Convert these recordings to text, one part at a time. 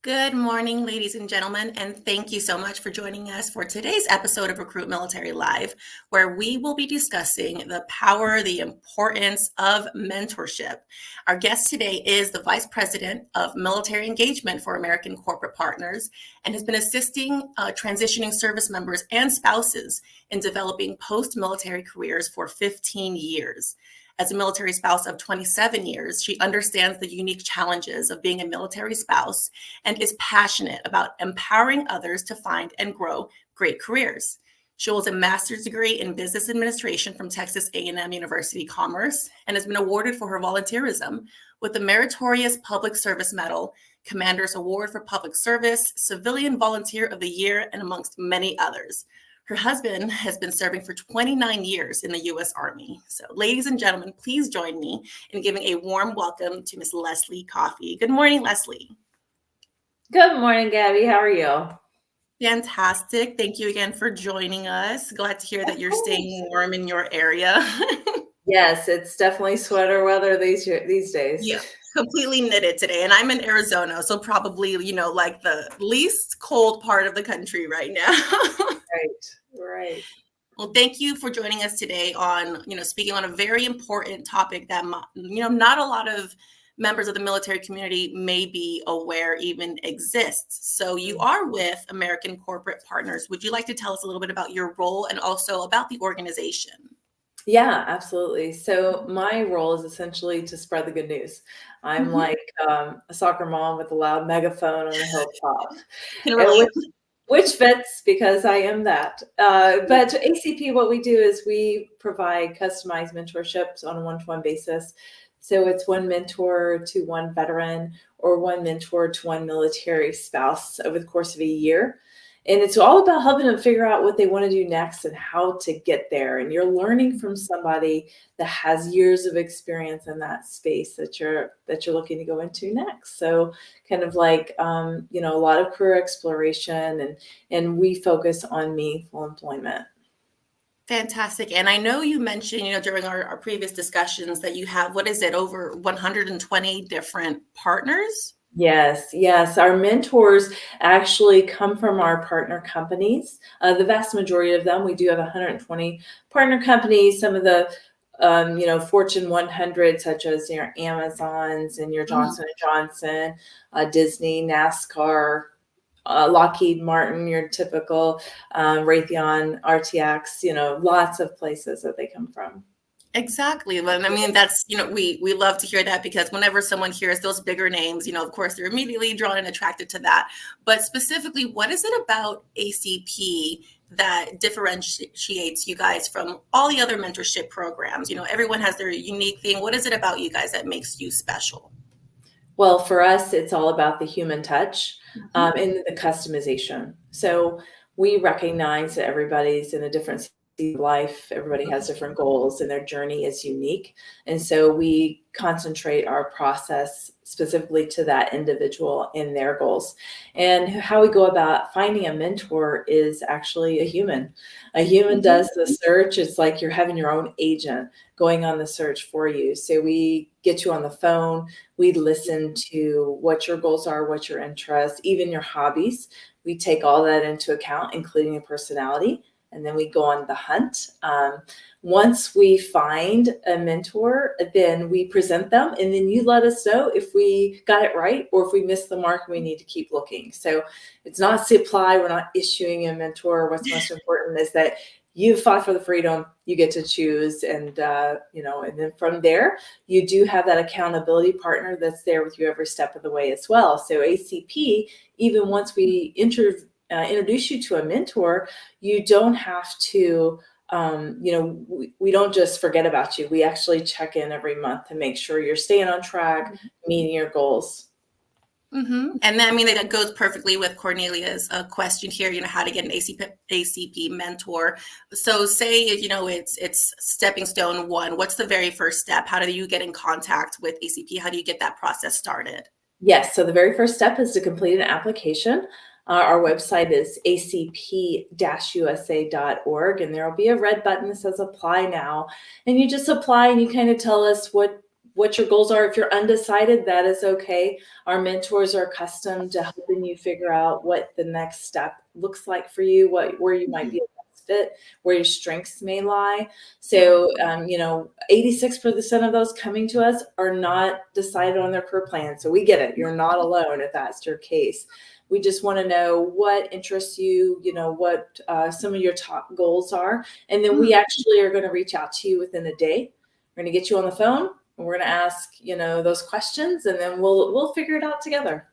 Good morning, ladies and gentlemen, and thank you so much for joining us for today's episode of Recruit Military Live, where we will be discussing the power, the importance of mentorship. Our guest today is the Vice President of Military Engagement for American Corporate Partners and has been assisting transitioning service members and spouses in developing post-military careers for 15 years. As a military spouse of 27 years, she understands the unique challenges of being a military spouse and is passionate about empowering others to find and grow great careers. She holds a master's degree in business administration from Texas A&M University Commerce and has been awarded for her volunteerism with the Meritorious Public Service Medal, Commander's Award for Public Service, Civilian Volunteer of the Year, and amongst many others. Her husband has been serving for 29 years in the U.S. Army. So, ladies and gentlemen, please join me in giving a warm welcome to Ms. Leslie Coffey. Good morning, Leslie. Good morning, Gabby. How are you? Fantastic. Thank you again for joining us. Glad to hear that you're staying warm in your area. Yes, it's definitely sweater weather these days. Yeah, completely knitted today. And I'm in Arizona, so probably, like the least cold part of the country right now. Right. Well, thank you for joining us today on, speaking on a very important topic that, not a lot of members of the military community may be aware even exists. So you are with American Corporate Partners. Would you like to tell us a little bit about your role and also about the organization? Yeah, absolutely. So my role is essentially to spread the good news. I'm like a soccer mom with a loud megaphone on the hilltop, which fits because I am that. But ACP, what we do is we provide customized mentorships on a one-to-one basis. So it's one mentor to one veteran or one mentor to one military spouse over the course of a year. And it's all about helping them figure out what they want to do next and how to get there. And you're learning from somebody that has years of experience in that space that you're looking to go into next. So kind of like, a lot of career exploration and we focus on meaningful employment. Fantastic. And I know you mentioned, during our previous discussions that you have, over 120 different partners? Yes. Our mentors actually come from our partner companies. The vast majority of them, we do have 120 partner companies. Some of the, Fortune 100, such as your Amazons and your Johnson & Johnson, Disney, NASCAR, Lockheed Martin, your typical Raytheon, RTX, lots of places that they come from. Exactly. I mean, that's, we love to hear that because whenever someone hears those bigger names, of course, they're immediately drawn and attracted to that. But specifically, what is it about ACP that differentiates you guys from all the other mentorship programs? Everyone has their unique thing. What is it about you guys that makes you special? Well, for us, it's all about the human touch and the customization. So we recognize that everybody's in a different life, everybody has different goals and their journey is unique. And so we concentrate our process specifically to that individual and their goals. And how we go about finding a mentor is actually a human. A human does the search. It's like you're having your own agent going on the search for you. So we get you on the phone. We listen to what your goals are, what your interests, even your hobbies. We take all that into account, including your personality. And then we go on the hunt. Once we find a mentor, then we present them, and then you let us know if we got it right or if we missed the mark and we need to keep looking. So it's not supply. We're not issuing a mentor. What's most important is that you fought for the freedom, you get to choose. And, and then from there, you do have that accountability partner that's there with you every step of the way as well. So ACP, even once we introduce you to a mentor, you don't have to, we don't just forget about you. We actually check in every month to make sure you're staying on track, meeting your goals. And then, that goes perfectly with Cornelia's question here, how to get an ACP mentor. So say, it's stepping stone one. What's the very first step? How do you get in contact with ACP? How do you get that process started? Yes. So the very first step is to complete an application. Our website is acp-usa.org, and there will be a red button that says apply now. And you just apply and you kind of tell us what what your goals are. If you're undecided, that is okay. Our mentors are accustomed to helping you figure out what the next step looks like for you, where you might be a best fit, where your strengths may lie. So, 86% of those coming to us are not decided on their career plan. So we get it. You're not alone if that's your case. We just want to know what interests you, what some of your top goals are. And then we actually are going to reach out to you within a day. We're going to get you on the phone. And we're going to ask, those questions, and then we'll figure it out together.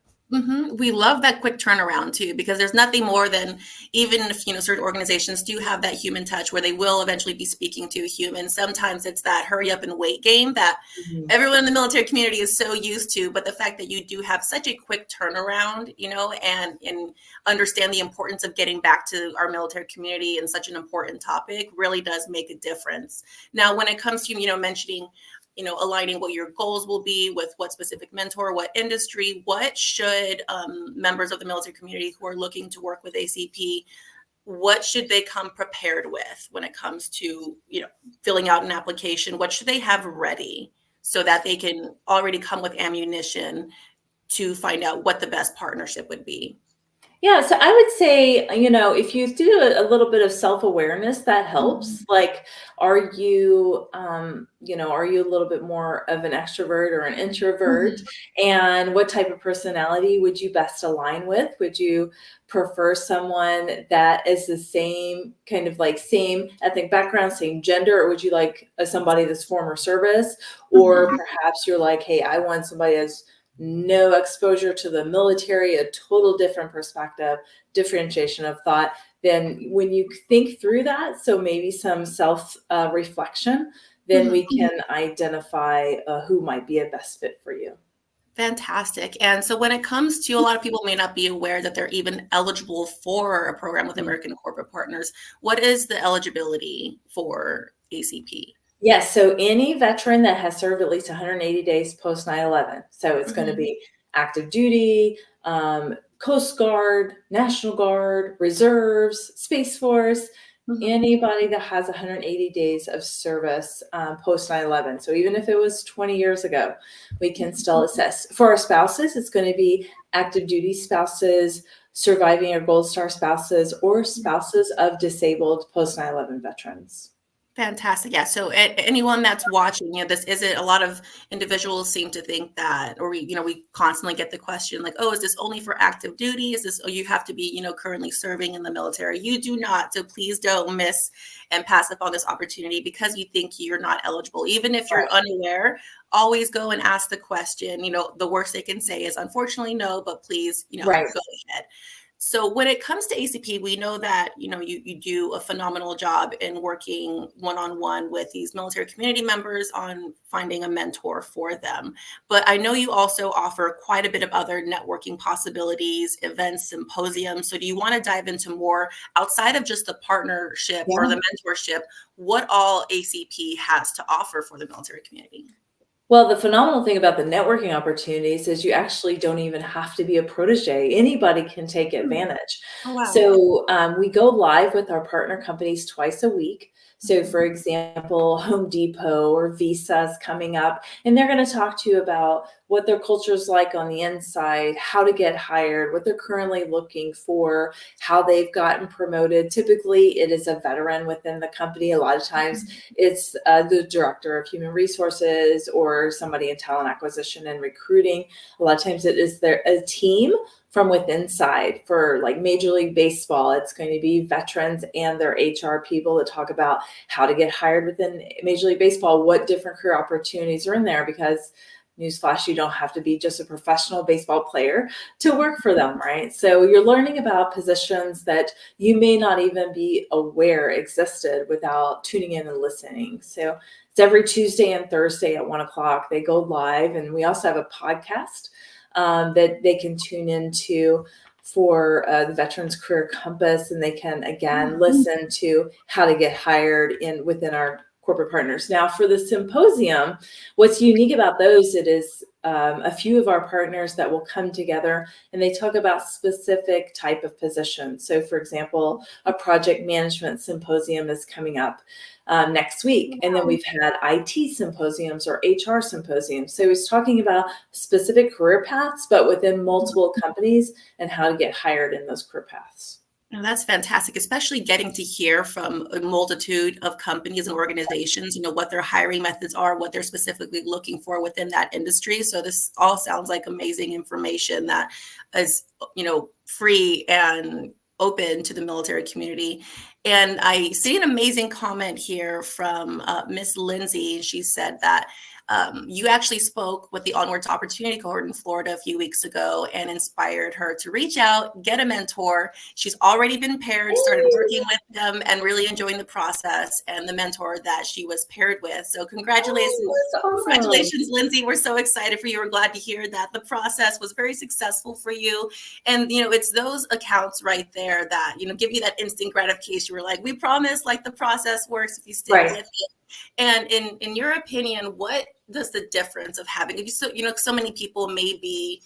We love that quick turnaround too, because there's nothing more than, even if certain organizations do have that human touch where they will eventually be speaking to a human. Sometimes it's that hurry up and wait game that everyone in the military community is so used to. But the fact that you do have such a quick turnaround, and understand the importance of getting back to our military community in such an important topic really does make a difference. Now, when it comes to mentioning, aligning what your goals will be with what specific mentor, what industry, what should members of the military community who are looking to work with ACP, what should they come prepared with when it comes to, filling out an application? What should they have ready so that they can already come with ammunition to find out what the best partnership would be? Yeah, so I would say, if you do a little bit of self-awareness, that helps. Like, are you a little bit more of an extrovert or an introvert? And what type of personality would you best align with? Would you prefer someone that is the same kind of like same ethnic background, same gender, or would you like somebody that's former service? Or perhaps you're like, hey, I want somebody that's no exposure to the military, a total different perspective, differentiation of thought. Then when you think through that, so maybe some self reflection, then we can identify who might be a best fit for you. Fantastic. And so when it comes to, a lot of people may not be aware that they're even eligible for a program with American Corporate Partners. What is the eligibility for ACP? Yes. So any veteran that has served at least 180 days post 9/11. So it's going to be active duty, Coast Guard, National Guard, Reserves, Space Force, anybody that has 180 days of service post 9/11. So even if it was 20 years ago, we can still assess. For our spouses, it's going to be active duty spouses, surviving or Gold Star spouses, or spouses of disabled post 9/11 veterans. Fantastic. Yeah. So anyone that's watching, this isn't, a lot of individuals seem to think that, or we constantly get the question like, oh, is this only for active duty? Is this, oh, you have to be, currently serving in the military? You do not. So please don't miss and pass up on this opportunity because you think you're not eligible. Even if you're unaware, always go and ask the question. The worst they can say is unfortunately no, but please, go ahead. So when it comes to ACP, we know that, you do a phenomenal job in working one-on-one with these military community members on finding a mentor for them. But I know you also offer quite a bit of other networking possibilities, events, symposiums. So do you want to dive into more outside of just the partnership or the mentorship, what all ACP has to offer for the military community? Well, the phenomenal thing about the networking opportunities is you actually don't even have to be a protege. Anybody can take advantage. Oh, wow. So we go live with our partner companies twice a week. So for example, Home Depot or Visa is coming up, and they're going to talk to you about what their culture is like on the inside, how to get hired, what they're currently looking for, how they've gotten promoted. Typically, it is a veteran within the company. A lot of times it's the director of human resources or somebody in talent acquisition and recruiting. A lot of times it is a team from within inside. For like Major League Baseball, it's going to be veterans and their HR people that talk about how to get hired within Major League Baseball, what different career opportunities are in there, because newsflash, you don't have to be just a professional baseball player to work for them, right? So you're learning about positions that you may not even be aware existed without tuning in and listening. So it's every Tuesday and Thursday at 1:00. They go live, and we also have a podcast that they can tune into for the Veterans Career Compass, and they can again listen to how to get hired within our corporate partners. Now for the symposium, what's unique about those, it is a few of our partners that will come together and they talk about specific type of positions. So for example, a project management symposium is coming up next week. And then we've had IT symposiums or HR symposiums. So he's talking about specific career paths, but within multiple companies and how to get hired in those career paths. And that's fantastic, especially getting to hear from a multitude of companies and organizations, what their hiring methods are, what they're specifically looking for within that industry. So this all sounds like amazing information that is, free and open to the military community. And I see an amazing comment here from Miss Lindsay. She said that you actually spoke with the Onward to Opportunity cohort in Florida a few weeks ago and inspired her to reach out, get a mentor. She's already been paired, started working with them and really enjoying the process and the mentor that she was paired with. So congratulations. Awesome. Congratulations, Lindsay. We're so excited for you. We're glad to hear that the process was very successful for you. And, it's those accounts right there that, give you that instant gratification. We're like, we promise, like, the process works if you stick with it. And in your opinion, what does the difference of having, so many people may be,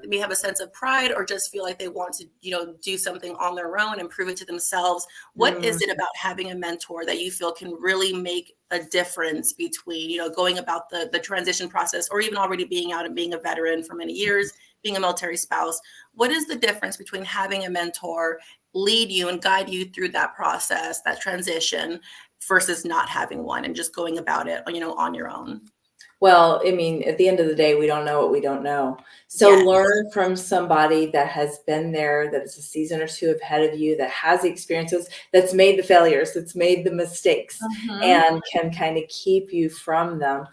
may have a sense of pride or just feel like they want to, do something on their own and prove it to themselves. What is it about having a mentor that you feel can really make a difference between, going about the transition process or even already being out and being a veteran for many years, being a military spouse? What is the difference between having a mentor lead you and guide you through that process, that transition, versus not having one and just going about it, on your own? Well, I mean, at the end of the day, we don't know what we don't know. So learn from somebody that has been there, that is a season or two ahead of you, that has the experiences, that's made the failures, that's made the mistakes, and can kind of keep you from them.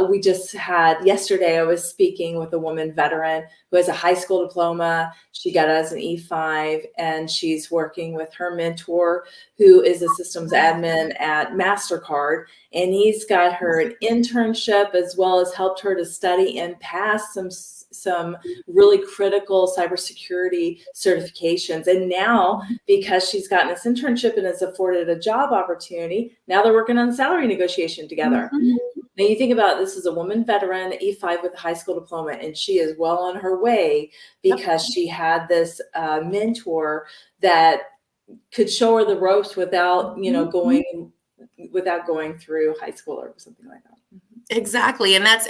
We just had, yesterday I was speaking with a woman veteran who has a high school diploma. She got as an E5 and she's working with her mentor who is a systems admin at MasterCard. And he's got her an internship as well as helped her to study and pass some really critical cybersecurity certifications. And now, because she's gotten this internship and has afforded a job opportunity, now they're working on salary negotiation together. Now you think about this as a woman veteran, E5 with a high school diploma, and she is well on her way because she had this mentor that could show her the ropes without, without going through high school or something like that. Exactly. And that's,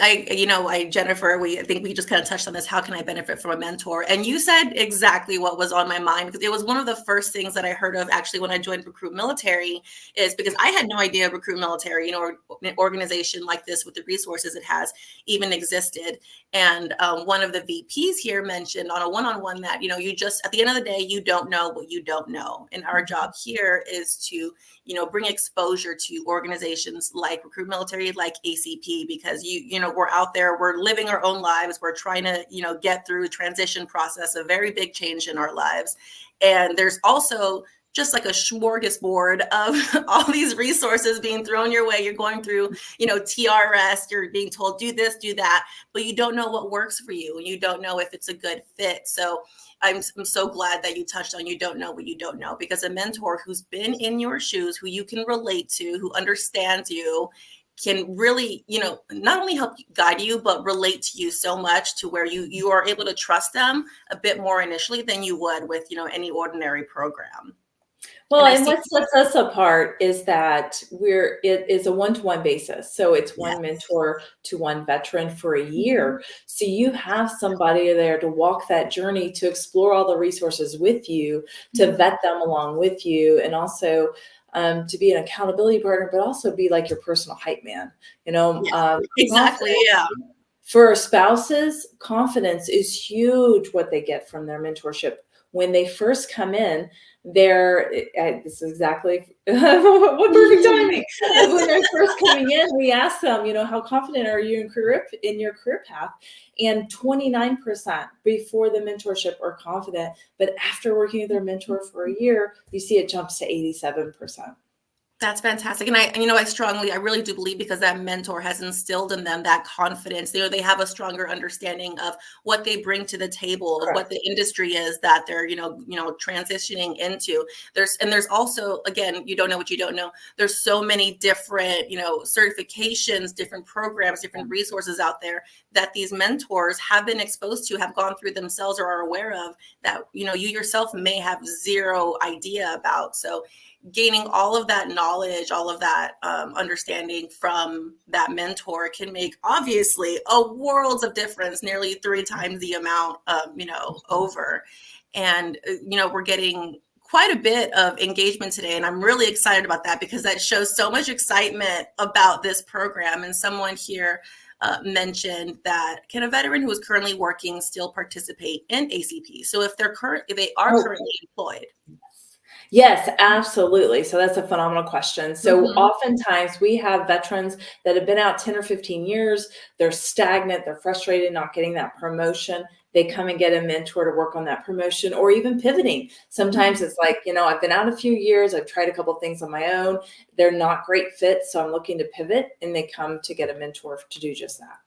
Jennifer, I think we just kind of touched on this. How can I benefit from a mentor? And you said exactly what was on my mind, because it was one of the first things that I heard of actually when I joined RecruitMilitary, is because I had no idea RecruitMilitary, or an organization like this with the resources it has, even existed. And one of the VPs here mentioned on a one-on-one that, you just, at the end of the day, you don't know what you don't know. And our job here is to, bring exposure to organizations like RecruitMilitary, like ACP, because we're out there, we're living our own lives. We're trying to, get through a transition process, a very big change in our lives. And there's also just like a smorgasbord of all these resources being thrown your way. You're going through, TRS, you're being told, do this, do that, but you don't know what works for you. And you don't know if it's a good fit. So I'm so glad that you touched on, you don't know what you don't know, because a mentor who's been in your shoes, who you can relate to, who understands you, can really, not only help guide you, but relate to you so much to where you are able to trust them a bit more initially than you would with, any ordinary program. Well, and what sets us apart is that it is a one-to-one basis. So it's one mentor to one veteran for a year. So you have somebody there to walk that journey, to explore all the resources with you, to vet them along with you, and also to be an accountability partner, but also be like your personal hype man, Exactly. Yeah. For spouses, confidence is huge what they get from their mentorship. When they first come in, this is exactly what perfect timing. When they're first coming in, we ask them, how confident are you in your career path? And 29% before the mentorship are confident, but after working with their mentor for a year, you see it jumps to 87%. That's fantastic. And I really do believe, because that mentor has instilled in them that confidence. They have a stronger understanding of what they bring to the table, of what Correct. the industry is that they're, transitioning into. There's also, again, you don't know what you don't know. There's so many different, certifications, different programs, different resources out there that these mentors have been exposed to, have gone through themselves, or are aware of, that, you yourself may have zero idea about. So gaining all of that knowledge, all of that understanding from that mentor can make, obviously, a world of difference, nearly 3 times the amount, over. And, we're getting quite a bit of engagement today. And I'm really excited about that, because that shows so much excitement about this program. And someone here mentioned that, can a veteran who is currently working still participate in ACP? So if they are currently employed. Yes, absolutely. So that's a phenomenal question. So oftentimes we have veterans that have been out 10 or 15 years. They're stagnant. They're frustrated not getting that promotion. They come and get a mentor to work on that promotion, or even pivoting. Sometimes it's like, I've been out a few years. I've tried a couple of things on my own. They're not great fits. So I'm looking to pivot, and they come to get a mentor to do just that.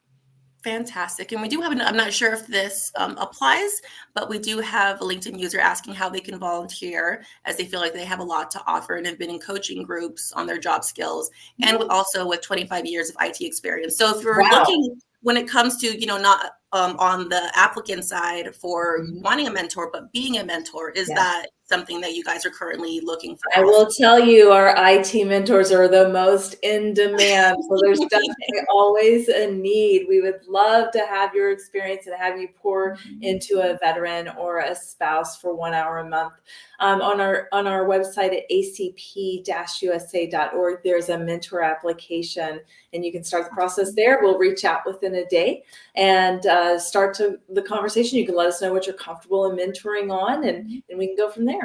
Fantastic. And we do have, I'm not sure if this applies, but we do have a LinkedIn user asking how they can volunteer, as they feel like they have a lot to offer and have been in coaching groups on their job skills, and also with 25 years of IT experience. So if you're looking, when it comes to, not on the applicant side for wanting a mentor, but being a mentor, is that something that you guys are currently looking for? I will tell you, our IT mentors are the most in demand. So there's definitely always a need. We would love to have your experience and have you pour into a veteran or a spouse for 1 hour a month. On our website at acp-usa.org, there's a mentor application, and you can start the process there. We'll reach out within a day and start the conversation. You can let us know what you're comfortable in mentoring on, and we can go from there.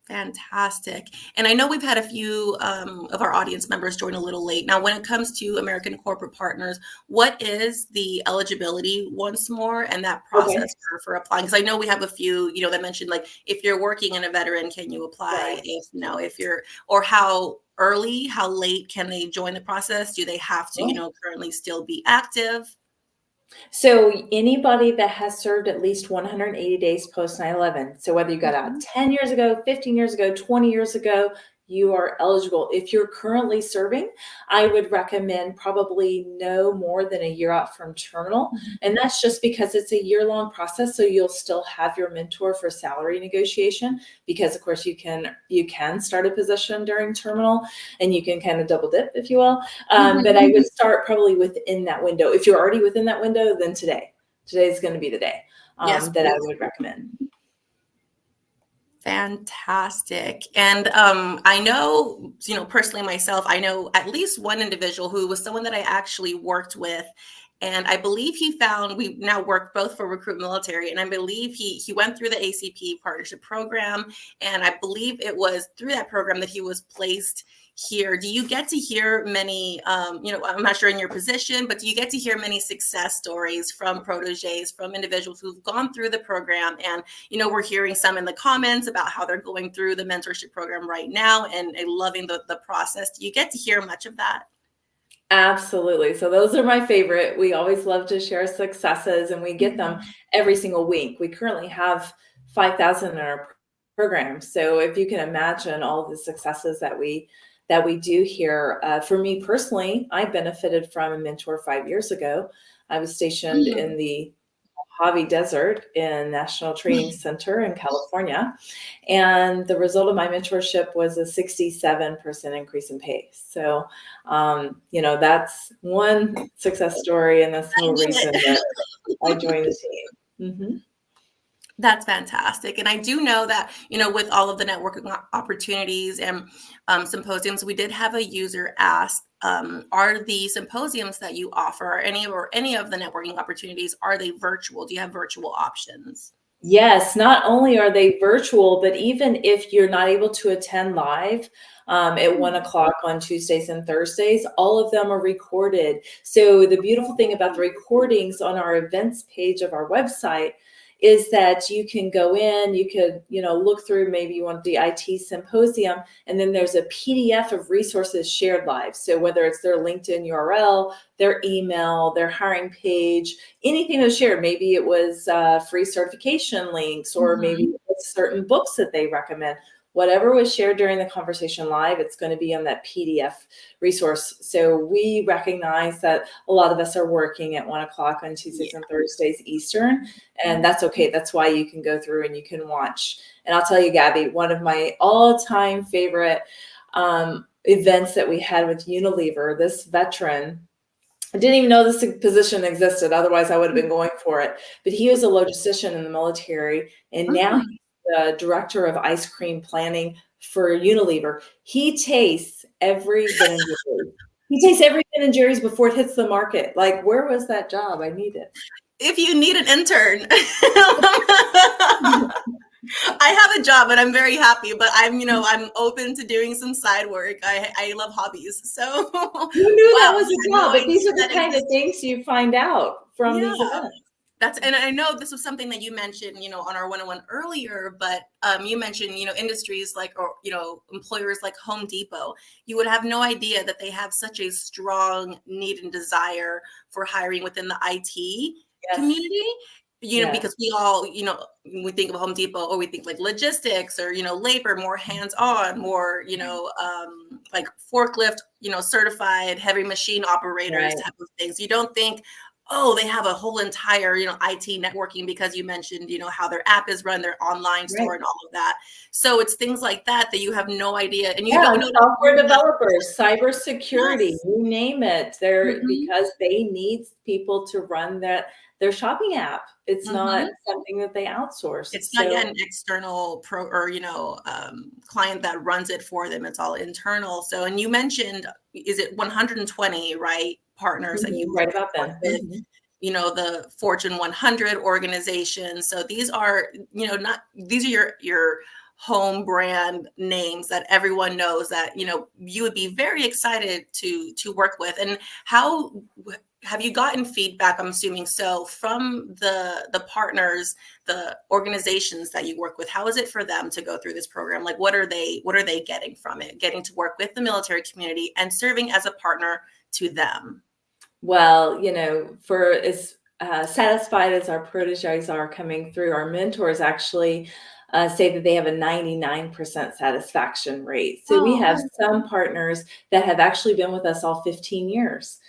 Fantastic. And I know we've had a few of our audience members join a little late. Now, when it comes to American corporate partners, what is the eligibility once more, and that process for applying? Because I know we have a few, that mentioned, like, if you're working in a veteran, can you apply? If you're, or how early, how late can they join the process? Do they have to, currently still be active? So anybody that has served at least 180 days post 9/11, so whether you got out 10 years ago, 15 years ago, 20 years ago, you are eligible. If you're currently serving, I would recommend probably no more than a year out from terminal. And that's just because it's a year-long process. So you'll still have your mentor for salary negotiation, because of course you can start a position during terminal, and you can kind of double dip, if you will. But I would start probably within that window. If you're already within that window, then today is going to be the day that I would recommend. Fantastic. And I know, personally myself, I know at least one individual who was someone that I actually worked with. And I believe we now work both for RecruitMilitary, and I believe he went through the ACP partnership program. And I believe it was through that program that he was placed here. Do you get to hear many, I'm not sure in your position, but do you get to hear many success stories from proteges, from individuals who've gone through the program? And, we're hearing some in the comments about how they're going through the mentorship program right now and loving the process. Do you get to hear much of that? Absolutely. So those are my favorite. We always love to share successes, and we get them every single week. We currently have 5,000 in our program. So if you can imagine all the successes that we do here. For me personally, I benefited from a mentor 5 years ago. I was stationed in the Mojave Desert in National Training Center in California. And the result of my mentorship was a 67% increase in pay. So, that's one success story, and that's the whole reason that I joined the team. That's fantastic. And I do know that, with all of the networking opportunities and symposiums, we did have a user ask, are the symposiums that you offer, any of the networking opportunities, are they virtual? Do you have virtual options? Yes, not only are they virtual, but even if you're not able to attend live at 1:00 on Tuesdays and Thursdays, all of them are recorded. So the beautiful thing about the recordings on our events page of our website is that you can go in, you could, look through, maybe you want the IT symposium, and then there's a PDF of resources shared live. So whether it's their LinkedIn URL, their email, their hiring page, anything was shared. Maybe it was free certification links, or maybe it was certain books that they recommend. Whatever was shared during the conversation live, it's going to be on that PDF resource. So we recognize that a lot of us are working at 1:00 on Tuesdays and Thursdays Eastern, and that's okay. That's why you can go through and you can watch. And I'll tell you, Gabby, one of my all-time favorite events that we had with Unilever, this veteran, I didn't even know this position existed. Otherwise, I would have been going for it. But he was a logistician in the military, and now he's the director of ice cream planning for Unilever. He tastes every Ben and Jerry's. He tastes every Ben and Jerry's before it hits the market. Like, where was that job? I need it. If you need an intern. I have a job, and I'm very happy, but I'm open to doing some side work. I love hobbies. So you knew that was a job, but these are the kind of things you find out from these events. And I know this was something that you mentioned, on our one-on-one earlier, but you mentioned, industries like, or, employers like Home Depot. You would have no idea that they have such a strong need and desire for hiring within the IT community. Because we all, we think of Home Depot, or we think like logistics, or, labor, more hands-on, more, like forklift, certified heavy machine operators type of things. You don't think, oh, they have a whole entire, IT networking, because you mentioned, how their app is run, their online store and all of that. So it's things like that you have no idea. And you don't know software developers, cybersecurity, you name it. They're because they need people to run their shopping app. It's not something that they outsource. It's not an external client that runs it for them. It's all internal. So, and you mentioned, is it 120, right? Partners that you right about them. The Fortune 100 organizations. So these are, these are your home brand names that everyone knows that, you would be very excited to work with. And how have you gotten feedback, I'm assuming so, from the partners, the organizations that you work with? How is it for them to go through this program? Like, what are they getting from it? Getting to work with the military community and serving as a partner to them? Well, for as satisfied as our proteges are coming through, our mentors actually say that they have a 99% satisfaction rate. So we have some partners that have actually been with us all 15 years.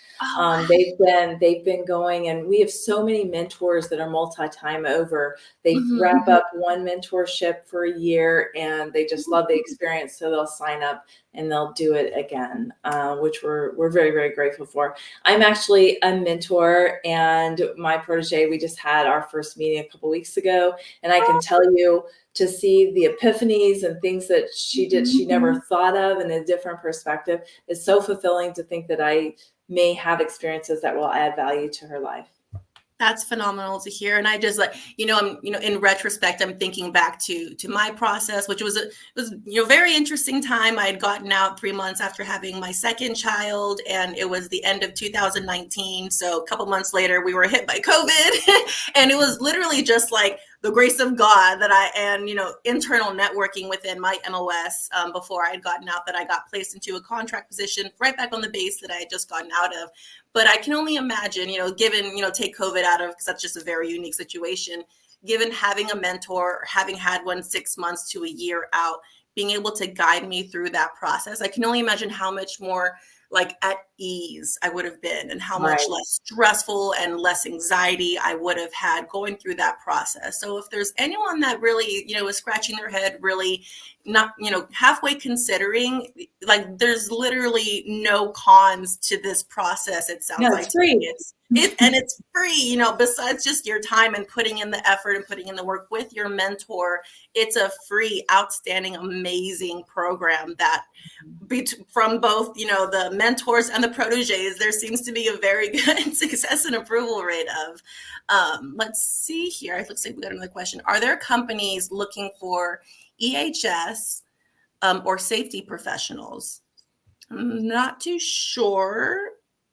They've been going, and we have so many mentors that are multi-time over. They wrap up one mentorship for a year, and they just love the experience. So they'll sign up and they'll do it again, which we're very, very grateful for. I'm actually a mentor, and my protege, we just had our first meeting a couple weeks ago, and I can tell you, to see the epiphanies and things that she did, she never thought of in a different perspective, is so fulfilling to think that I may have experiences that will add value to her life. That's phenomenal to hear. And I just I'm, in retrospect, I'm thinking back to my process, which was very interesting time. I had gotten out 3 months after having my second child, and it was the end of 2019. So a couple months later, we were hit by COVID, and it was literally just like the grace of God and internal networking within my MOS before I had gotten out, that I got placed into a contract position right back on the base that I had just gotten out of. But I can only imagine, given, take COVID out of, because that's just a very unique situation, given having a mentor, or having had one 6 months to a year out, being able to guide me through that process. I can only imagine how much more like at ease I would have been, and how much less stressful and less anxiety I would have had going through that process. So if there's anyone that really, is scratching their head, really not, halfway considering, like, there's literally no cons to this process. It sounds like it's free. It's free, besides just your time and putting in the effort and putting in the work with your mentor. It's a free, outstanding, amazing program that from both, the mentors and the proteges, there seems to be a very good success and approval rate of. Let's see here. It looks like we got another question. Are there companies looking for EHS or safety professionals? I'm not too sure.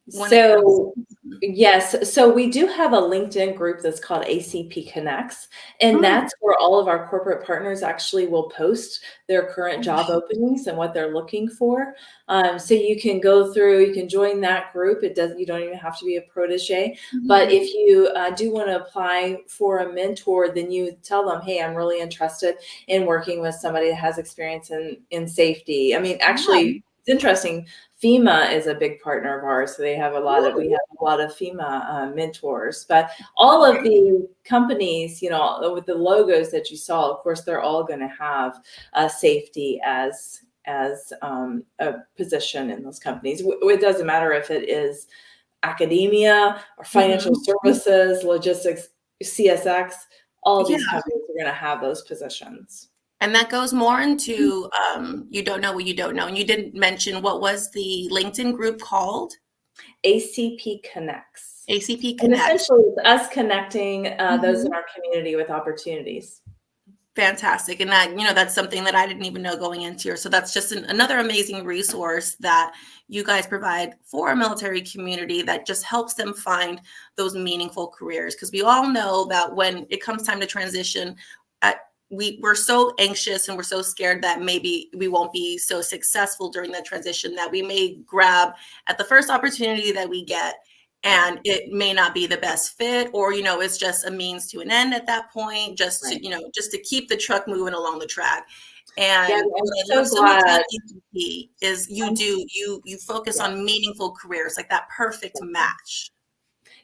So yes, so we do have a LinkedIn group that's called ACP Connects, and that's where all of our corporate partners actually will post their current job openings and what they're looking for. So you can go through, you can join that group. You don't even have to be a protege. But if you do want to apply for a mentor, then you tell them, hey, I'm really interested in working with somebody that has experience in safety. I mean, actually, it's interesting. FEMA is a big partner of ours, so we have a lot of FEMA mentors. But all of the companies, with the logos that you saw, of course, they're all going to have safety as a position in those companies. It doesn't matter if it is academia or financial services, logistics, CSX. All of these companies are going to have those positions. And that goes more into you don't know what you don't know. And you didn't mention, what was the LinkedIn group called? ACP Connects. ACP Connects. And essentially, it's us connecting those in our community with opportunities. Fantastic. And that, that's something that I didn't even know going into here. So that's just another amazing resource that you guys provide for our military community that just helps them find those meaningful careers. Because we all know that when it comes time to transition, we're so anxious and we're so scared that maybe we won't be so successful during that transition that we may grab at the first opportunity that we get, and it may not be the best fit, or it's just a means to an end at that point, just to keep the truck moving along the track. And I'm so glad is you focus on meaningful careers, like that perfect match.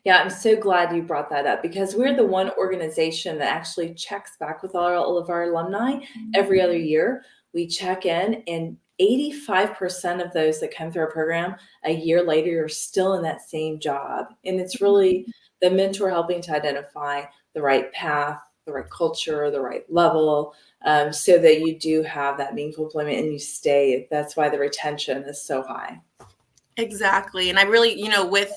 Yeah, I'm so glad you brought that up, because we're the one organization that actually checks back with all of our alumni every other year. We check in, and 85% of those that come through our program a year later are still in that same job. And it's really the mentor helping to identify the right path, the right culture, the right level, so that you do have that meaningful employment and you stay. That's why the retention is so high. Exactly. And I really, with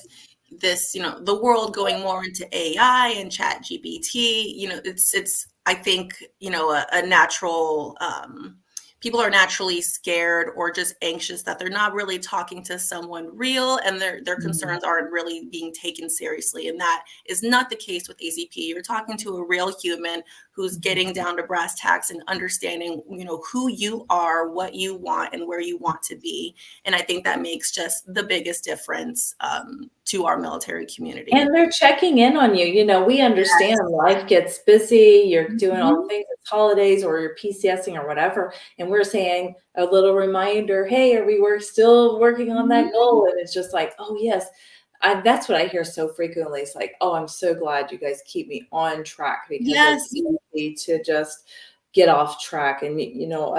this, the world going more into AI and chat GPT, it's, I think, a natural, people are naturally scared or just anxious that they're not really talking to someone real, and their concerns aren't really being taken seriously. And that is not the case with ACP. You're talking to a real human who's getting down to brass tacks and understanding, who you are, what you want, and where you want to be. And I think that makes just the biggest difference to our military community. And they're checking in on you. We understand life gets busy. You're doing all the things, it's holidays, or you're PCSing or whatever. And we're saying a little reminder, hey, we're still working on that goal. And it's just like, oh, yes. That's what I hear so frequently. It's like, oh, I'm so glad you guys keep me on track, because it's easy to just get off track. And,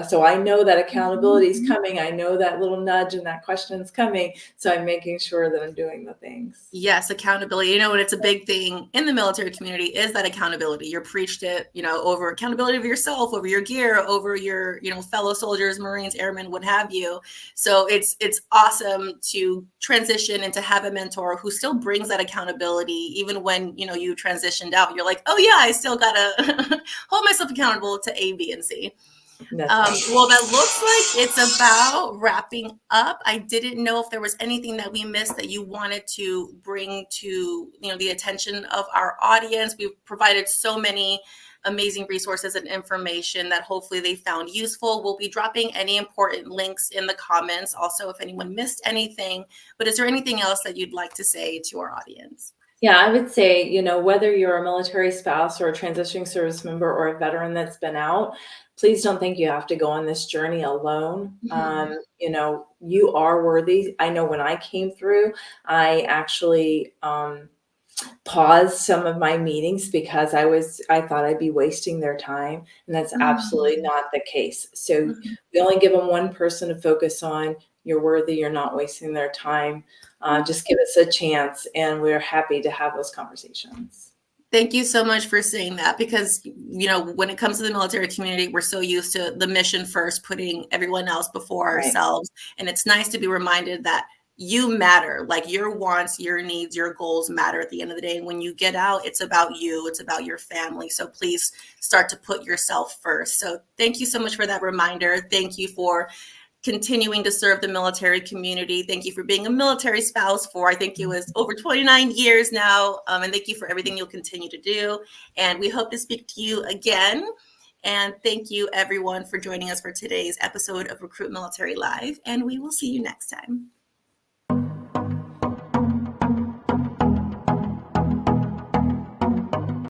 so I know that accountability is coming. I know that little nudge and that question is coming. So I'm making sure that I'm doing the things. Yes, accountability. And it's a big thing in the military community is that accountability. You're preached it, over accountability of yourself, over your gear, over your, fellow soldiers, Marines, airmen, what have you. So it's awesome to transition and to have a mentor who still brings that accountability, even when, you transitioned out. You're like, oh yeah, I still gotta hold myself accountable to A, B, and C. Well, that looks like it's about wrapping up. I didn't know if there was anything that we missed that you wanted to bring to the attention of our audience. We've provided so many amazing resources and information that hopefully they found useful. We'll be dropping any important links in the comments also if anyone missed anything. But is there anything else that you'd like to say to our audience? Yeah, I would say, whether you're a military spouse or a transitioning service member or a veteran that's been out, please don't think you have to go on this journey alone. You are worthy. I know when I came through, I actually paused some of my meetings because I thought I'd be wasting their time. And that's absolutely not the case. So we only give them one person to focus on. You're worthy. You're not wasting their time. Just give us a chance, and we're happy to have those conversations. Thank you so much for saying that, because, when it comes to the military community, we're so used to the mission first, putting everyone else before ourselves. And it's nice to be reminded that you matter, like your wants, your needs, your goals matter at the end of the day. And when you get out, it's about you, it's about your family. So please start to put yourself first. So thank you so much for that reminder. Thank you for continuing to serve the military community. Thank you for being a military spouse for, I think it was over 29 years now. And thank you for everything you'll continue to do. And we hope to speak to you again. And thank you everyone for joining us for today's episode of Recruit Military Live. And we will see you next time.